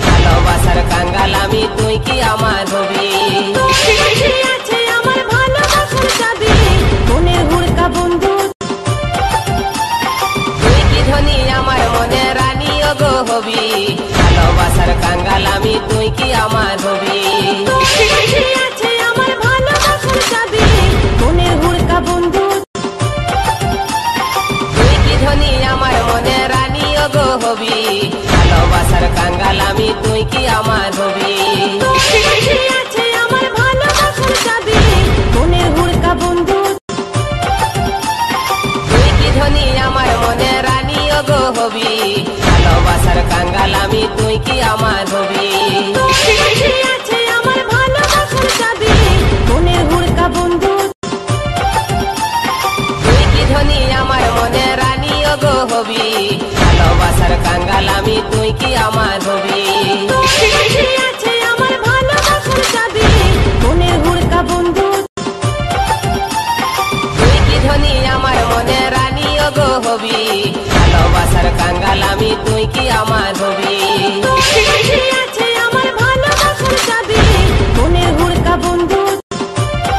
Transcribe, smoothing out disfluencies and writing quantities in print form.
ভালোবাসার কাঙ্গাল আমি তুই কি আমার হবি আছে আমার ভালোবাসার চাবি মনের হুড়কা বন্ধু তুই কি ধনী আমার মনে রানী গো হবি ভালোবাসার কাঙ্গাল আমি তুই কি আমার হবি আছে আমার ভালোবাসার চাবি মনের হুড়কা বন্ধু তুই কি ধনী আমার মনে রানী গো হবি ভালোবাসার কাঙ্গাল আমি তুই কি আমার হবি আছে আমার ভালোবাসার চাবি মনের হুড়কা বন্ধু তুই কি ধনী আমার মনে রানী গো হবি ভালোবাসার কাঙ্গাল আমি তুই কি আমার হবি আছে আমার ভালোবাসার চাবি মনের হুড়কা বন্ধু তুই কি ধনী আমার মনে রানী গো হবি ভালোবাসার কাঙ্গাল আমি তুই কি আমার